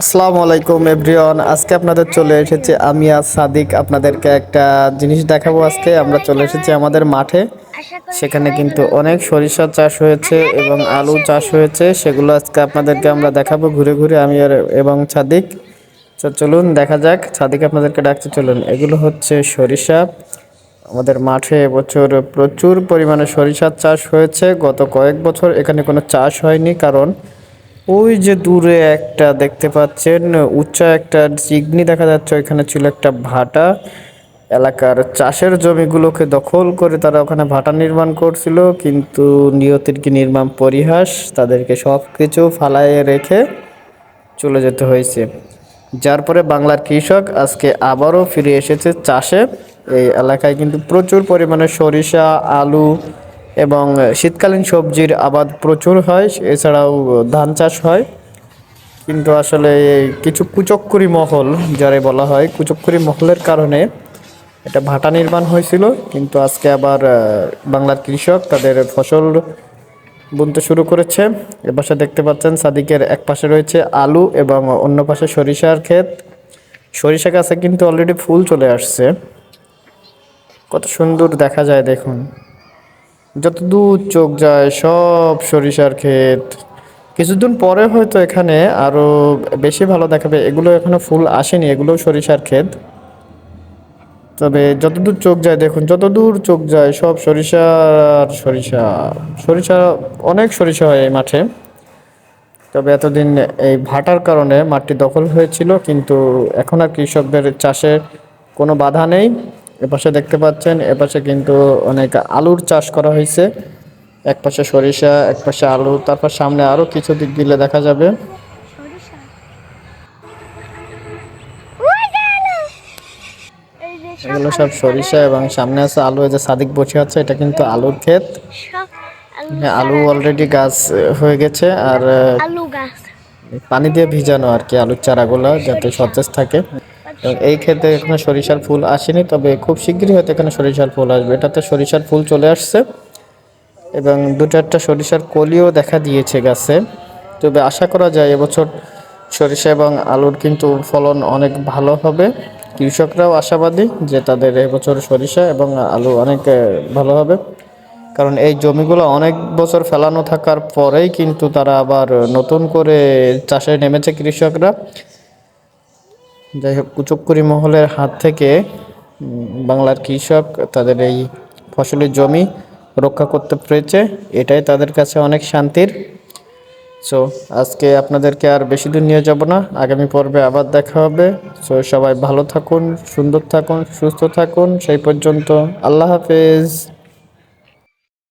আসসালামু আলাইকুম এভরিওয়ান। আজকে আপনাদের চলে এসেছে আমি আর সাদিক। আপনাদেরকে একটা জিনিস দেখাবো। আজকে আমরা চলে এসেছি আমাদের মাঠে। সেখানে কিন্তু অনেক সরিষা চাষ হয়েছে এবং আলু চাষ হয়েছে। সেগুলো আজকে আপনাদেরকে আমরা দেখাবো ঘুরে ঘুরে, আমি আর এবং সাদিক। তো চলুন দেখা যাক। সাদিক আপনাদেরকে ডাকতে, চলুন। এগুলো হচ্ছে সরিষা। আমাদের মাঠে এবছর প্রচুর পরিমাণে সরিষার চাষ হয়েছে। গত কয়েক বছর এখানে কোনো চাষ হয়নি, কারণ ওই যে দূরে একটা দেখতে পাচ্ছেন উঁচা একটা চিগনি দেখা যাচ্ছে, ওইখানে ছিল একটা ভাটা। এলাকার চাষের জমিগুলোকে দখল করে তারা ওখানে ভাটা নির্মাণ করছিল, কিন্তু নিয়তির কি নির্মম পরিহাস, তাদেরকে সব কিছু ফালাইয়ে রেখে চলে যেতে হয়েছে। যার পরে বাংলার কৃষক আজকে আবারও ফিরে এসেছে চাষে। এই এলাকায় কিন্তু প্রচুর পরিমাণে সরিষা, আলু এবং শীতকালীন সবজির আবাদ প্রচুর হয়। এছাড়াও ধান চাষ হয়। কিন্তু আসলে কিছু কুচক্কুরি মহল, যারে বলা হয় কুচক্কুরি মহলের কারণে এটা ভাটা নির্মাণ হয়েছিল। কিন্তু আজকে আবার বাংলার কৃষক তাদের ফসল বুনতে শুরু করেছে। এ পাশে দেখতে পাচ্ছেন সাদিকের এক পাশে রয়েছে আলু এবং অন্য পাশে সরিষার ক্ষেত। সরিষা গাছে কিন্তু অলরেডি ফুল চলে আসছে। কত সুন্দর দেখা যায় দেখুন, যত দূর চোখ যায় সব সরিষার ক্ষেত। কিছুদিন পরে হয়তো এখানে আরো বেশি ভালো দেখাবে। এগুলো এখনো ফুল আসেনি, এগুলো সরিষার ক্ষেত। তবে যতদূর চোখ যায় দেখুন, যতদূর চোখ যায় সব সরিষা আর সরিষা। সরিষা, অনেক সরিষা হয় এই মাঠে। তবে এতদিন এই ভাটার কারণে মাঠটি দখল হয়েছিল, কিন্তু এখন আর কৃষকদের চাষে কোনো বাধা নেই। এপাশে দেখতে পাচ্ছেন, এপাশে কিন্তু অনেক আলুর চাষ করা হয়েছে। এক পাশে সরিষা, এক পাশে আলু, তারপর সামনে আরো কিছু দিক দিলে দেখা যাবে। এগুলো সব সরিষা এবং সামনে আছে আলু। এই যে সাদিক বসে আছে, এটা কিন্তু আলুর ক্ষেত। হ্যাঁ, আলু অলরেডি গাছ হয়ে গেছে, আর পানি দিয়ে ভিজানো আর কি আলুর চারাগুলো, যাতে সতেজ থাকে। এবং এই ক্ষেতে এখানে সরিষার ফুল আসেনি, তবে খুব শিগগিরই হয়তো এখানে সরিষার ফুল আসবে। এটাতে সরিষার ফুল চলে আসছে এবং দু চারটা সরিষার কলিও দেখা দিয়েছে গাছে। তবে আশা করা যায় এবছর সরিষা এবং আলুর কিন্তু ফলন অনেক ভালো হবে। কৃষকরাও আশাবাদী যে তাদের এবছর সরিষা এবং আলু অনেক ভালো হবে, কারণ এই জমিগুলো অনেক বছর ফেলানো থাকার পরেই কিন্তু তারা আবার নতুন করে চাষে নেমেছে কৃষকরা। যাই হোক, কুচক্কুরি মহলের হাত থেকে বাংলার কৃষক তাদের এই ফসলের জমি রক্ষা করতে পেরেছে, এটাই তাদের কাছে অনেক শান্তির। সো আজকে আপনাদেরকে আর বেশি দূর নিয়ে যাব না, আগামী পর্বে আবার দেখা হবে। সো সবাই ভালো থাকুন, সুন্দর থাকুন, সুস্থ থাকুন। সেই পর্যন্ত আল্লাহ হাফেজ।